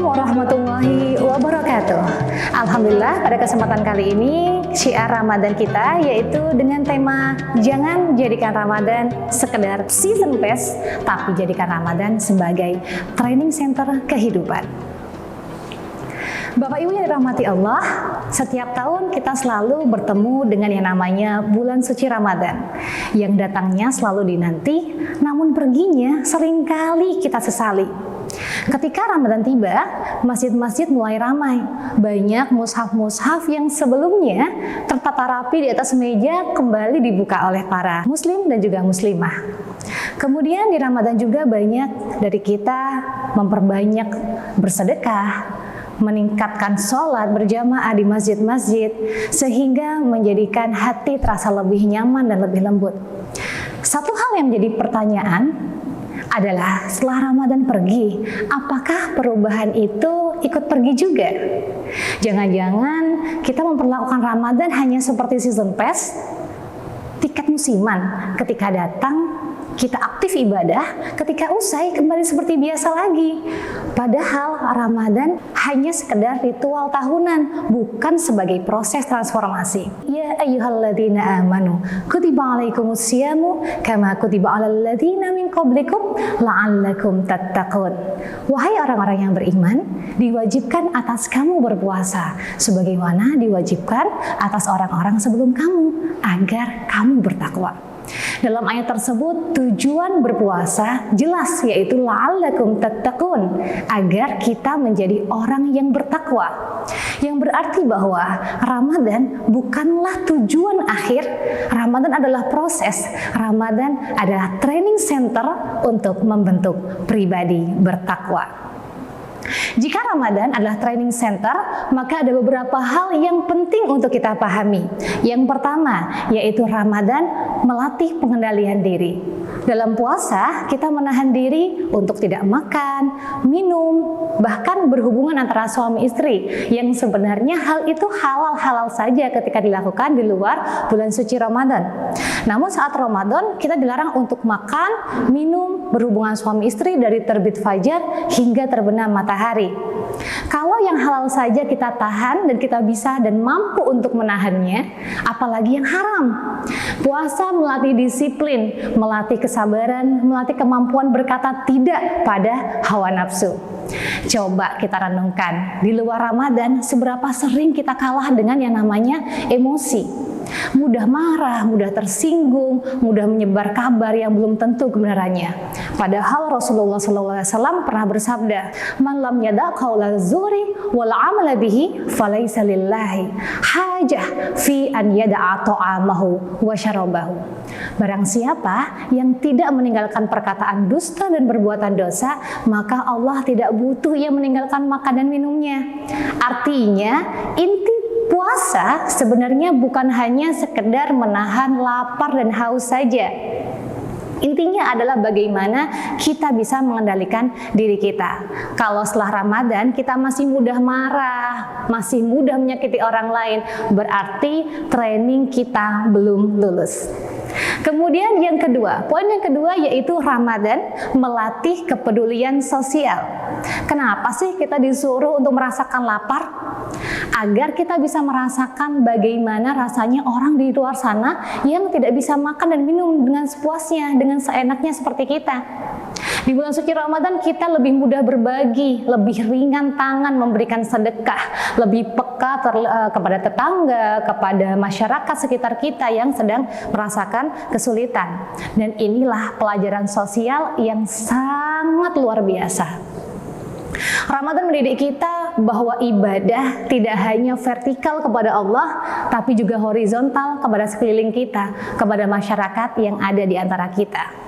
warahmatullahi wabarakatuh. Alhamdulillah, pada kesempatan kali ini syiar Ramadan kita yaitu dengan tema jangan jadikan Ramadan sekedar season pass, tapi jadikan Ramadan sebagai training center kehidupan. Bapak Ibu yang dirahmati Allah, setiap tahun kita selalu bertemu dengan yang namanya bulan suci Ramadan yang datangnya selalu dinanti, namun perginya seringkali kita sesali. Ketika Ramadan tiba, masjid-masjid mulai ramai. Banyak mushaf-mushaf yang sebelumnya tertata rapi di atas meja kembali dibuka oleh para muslim dan juga muslimah. Kemudian di Ramadan juga banyak dari kita memperbanyak bersedekah, meningkatkan sholat berjamaah di masjid-masjid sehingga menjadikan hati terasa lebih nyaman dan lebih lembut. Satu hal yang menjadi pertanyaan adalah setelah Ramadan pergi, apakah perubahan itu ikut pergi juga? Jangan-jangan kita memperlakukan Ramadan hanya seperti season pass, tiket musiman, ketika datang kita aktif ibadah, ketika usai kembali seperti biasa lagi. Padahal Ramadan hanya sekedar ritual tahunan, bukan sebagai proses transformasi. Ya ayyuhalladzina amanu, kutiba alaikumusyamu kama kutiba alal ladzina min qablikum la'allakum tattaqun. Wahai orang-orang yang beriman, diwajibkan atas kamu berpuasa sebagaimana diwajibkan atas orang-orang sebelum kamu agar kamu bertakwa. Dalam ayat tersebut tujuan berpuasa jelas, yaitu la'allakum tattaqun, agar kita menjadi orang yang bertakwa. Yang berarti bahwa Ramadan bukanlah tujuan akhir, Ramadan adalah proses, Ramadan adalah training center untuk membentuk pribadi bertakwa. Jika Ramadan adalah training center, maka ada beberapa hal yang penting untuk kita pahami. Yang pertama, yaitu Ramadan melatih pengendalian diri. Dalam puasa, kita menahan diri untuk tidak makan, minum, bahkan berhubungan antara suami istri, yang sebenarnya hal itu halal-halal saja ketika dilakukan di luar bulan suci Ramadan. Namun saat Ramadan, kita dilarang untuk makan, minum, berhubungan suami istri dari terbit fajar hingga terbenam matahari. Kalau yang halal saja kita tahan dan kita bisa dan mampu untuk menahannya, apalagi yang haram. Puasa melatih disiplin, melatih kesabaran, melatih kemampuan berkata tidak pada hawa nafsu. Coba kita renungkan, di luar Ramadan seberapa sering kita kalah dengan yang namanya emosi. Mudah marah, mudah tersinggung, mudah menyebar kabar yang belum tentu kebenarannya. Padahal Rasulullah SAW pernah bersabda, "Man lam yada' qaula zuri wal 'amala bihi falaysa lillahi hajah fi an yada'a ta'amahu wa syarabahu." Barang siapa yang tidak meninggalkan perkataan dusta dan perbuatan dosa, maka Allah tidak butuh ia meninggalkan makan dan minumnya. Artinya, inti puasa sebenarnya bukan hanya sekedar menahan lapar dan haus saja. Intinya adalah bagaimana kita bisa mengendalikan diri kita. Kalau setelah Ramadan kita masih mudah marah, masih mudah menyakiti orang lain, berarti training kita belum lulus. Kemudian yang kedua, poin yang kedua yaitu Ramadan melatih kepedulian sosial. Kenapa sih kita disuruh untuk merasakan lapar? Agar kita bisa merasakan bagaimana rasanya orang di luar sana yang tidak bisa makan dan minum dengan sepuasnya, dengan seenaknya seperti kita. Di bulan suci Ramadan kita lebih mudah berbagi, lebih ringan tangan memberikan sedekah, lebih peka kepada tetangga, kepada masyarakat sekitar kita yang sedang merasakan kesulitan. Dan inilah pelajaran sosial yang sangat luar biasa. Ramadan mendidik kita bahwa ibadah tidak hanya vertikal kepada Allah, tapi juga horizontal kepada sekeliling kita, kepada masyarakat yang ada di antara kita.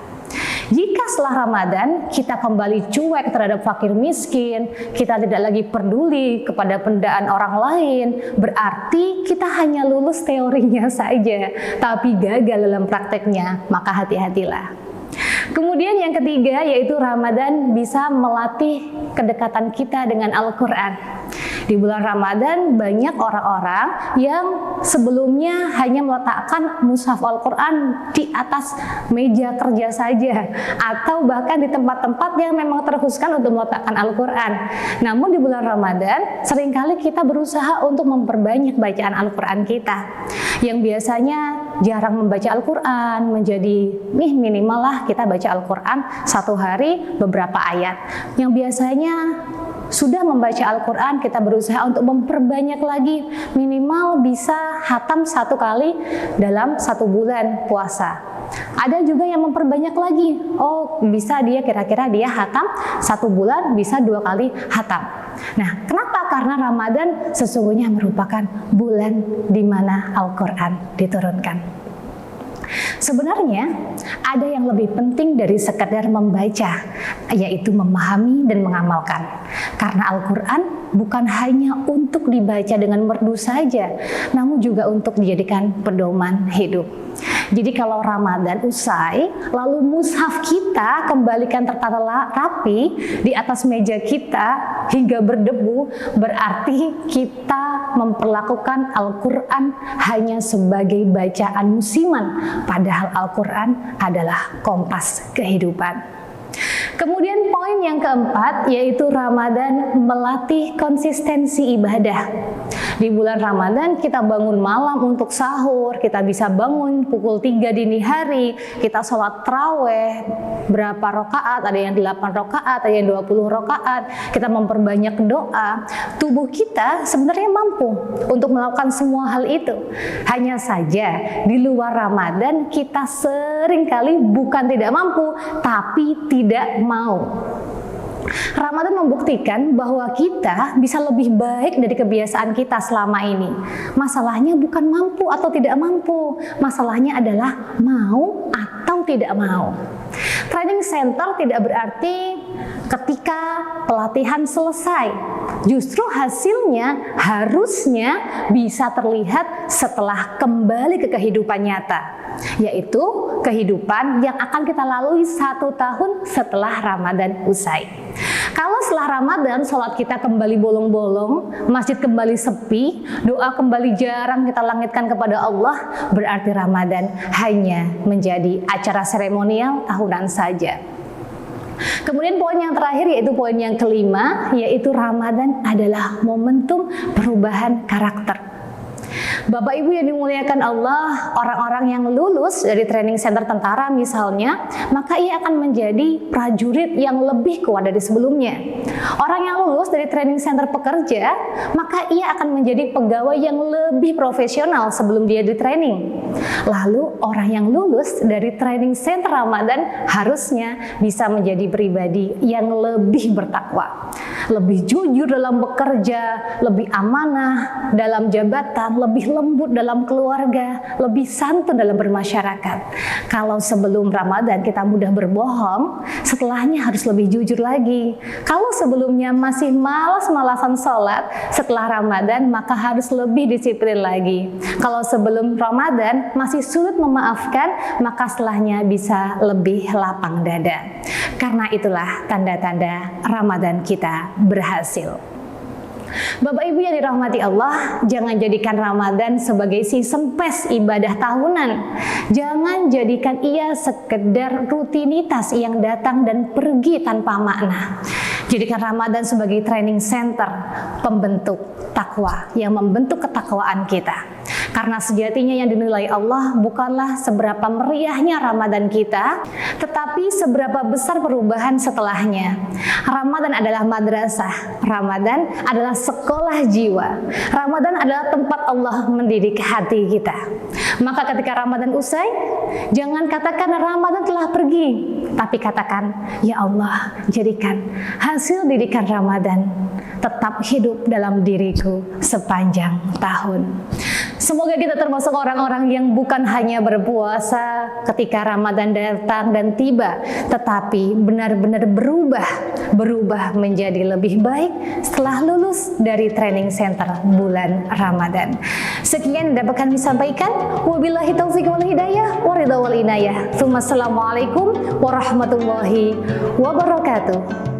Jika setelah Ramadan kita kembali cuek terhadap fakir miskin, kita tidak lagi peduli kepada pendaan orang lain, berarti kita hanya lulus teorinya saja, tapi gagal dalam prakteknya, maka hati-hatilah. Kemudian yang ketiga yaitu Ramadan bisa melatih kedekatan kita dengan Al-Quran. Di bulan Ramadan banyak orang-orang yang sebelumnya hanya meletakkan mushaf Al-Quran di atas meja kerja saja, atau bahkan di tempat-tempat yang memang terkhususkan untuk meletakkan Al-Quran. Namun di bulan Ramadan seringkali kita berusaha untuk memperbanyak bacaan Al-Quran kita. Yang biasanya jarang membaca Al-Quran menjadi minimal lah kita baca Al-Quran satu hari beberapa ayat. Yang biasanya sudah membaca Al-Quran, kita berusaha untuk memperbanyak lagi, minimal bisa khatam satu kali dalam satu bulan puasa. Ada juga yang memperbanyak lagi, bisa dia kira-kira dia khatam satu bulan bisa 2 kali khatam. Nah, kenapa? Karena Ramadan sesungguhnya merupakan bulan di mana Al-Quran diturunkan. Sebenarnya ada yang lebih penting dari sekedar membaca, yaitu memahami dan mengamalkan. Karena Al-Quran bukan hanya untuk dibaca dengan merdu saja, namun juga untuk dijadikan pedoman hidup. Jadi kalau Ramadan usai, lalu mushaf kita kembalikan tertata rapi di atas meja kita hingga berdebu, berarti kita memperlakukan Al-Quran hanya sebagai bacaan musiman, padahal Al-Quran adalah kompas kehidupan. Kemudian poin yang keempat yaitu Ramadan melatih konsistensi ibadah. Di bulan Ramadan kita bangun malam untuk sahur, kita bisa bangun pukul 3 dini hari, kita sholat taraweh berapa rakaat, ada yang 8 rakaat, ada yang 20 rakaat, kita memperbanyak doa. Tubuh kita sebenarnya mampu untuk melakukan semua hal itu. Hanya saja di luar Ramadan kita seringkali bukan tidak mampu, tapi tidak mau. Ramadan membuktikan bahwa kita bisa lebih baik dari kebiasaan kita selama ini. Masalahnya bukan mampu atau tidak mampu, masalahnya adalah mau atau tidak mau. Training center tidak berarti ketika pelatihan selesai. Justru hasilnya harusnya bisa terlihat setelah kembali ke kehidupan nyata, yaitu kehidupan yang akan kita lalui 1 tahun setelah Ramadan usai. Kalau setelah Ramadan sholat kita kembali bolong-bolong, masjid kembali sepi, doa kembali jarang kita langitkan kepada Allah, berarti Ramadan hanya menjadi acara seremonial tahunan saja. Kemudian poin yang terakhir yaitu poin yang kelima, yaitu Ramadan adalah momentum perubahan karakter. Bapak Ibu yang dimuliakan Allah, orang-orang yang lulus dari training center tentara misalnya, maka ia akan menjadi prajurit yang lebih kuat dari sebelumnya. Orang yang lulus dari training center pekerja, maka ia akan menjadi pegawai yang lebih profesional sebelum dia di training. Lalu orang yang lulus dari training center Ramadan harusnya bisa menjadi pribadi yang lebih bertakwa, lebih jujur dalam bekerja, lebih amanah dalam jabatan, lebih lembut dalam keluarga, lebih santun dalam bermasyarakat. Kalau sebelum Ramadan kita mudah berbohong, setelahnya harus lebih jujur lagi. Kalau sebelumnya masih malas-malasan sholat, setelah Ramadan maka harus lebih disiplin lagi. Kalau sebelum Ramadan masih sulit memaafkan, maka setelahnya bisa lebih lapang dada. Karena itulah tanda-tanda Ramadan kita berhasil. Bapak Ibu yang dirahmati Allah, jangan jadikan Ramadan sebagai season pass ibadah tahunan. Jangan jadikan ia sekedar rutinitas yang datang dan pergi tanpa makna. Jadikan Ramadan sebagai training center pembentuk takwa yang membentuk ketakwaan kita. Karena sejatinya yang dinilai Allah bukanlah seberapa meriahnya Ramadan kita, tetapi seberapa besar perubahan setelahnya. Ramadan adalah madrasah, Ramadan adalah sekolah jiwa, Ramadan adalah tempat Allah mendidik hati kita. Maka ketika Ramadan usai, jangan katakan Ramadan telah pergi, tapi katakan, ya Allah, jadikan hasil didikan Ramadan tetap hidup dalam diriku sepanjang tahun. Semoga kita termasuk orang-orang yang bukan hanya berpuasa ketika Ramadan datang dan tiba, tetapi benar-benar berubah menjadi lebih baik setelah lulus dari training center bulan Ramadan. Sekian yang dapat kami sampaikan. Wabillahi taufiq wal hidayah, waridha wal inayah. Assalamualaikum warahmatullahi wabarakatuh.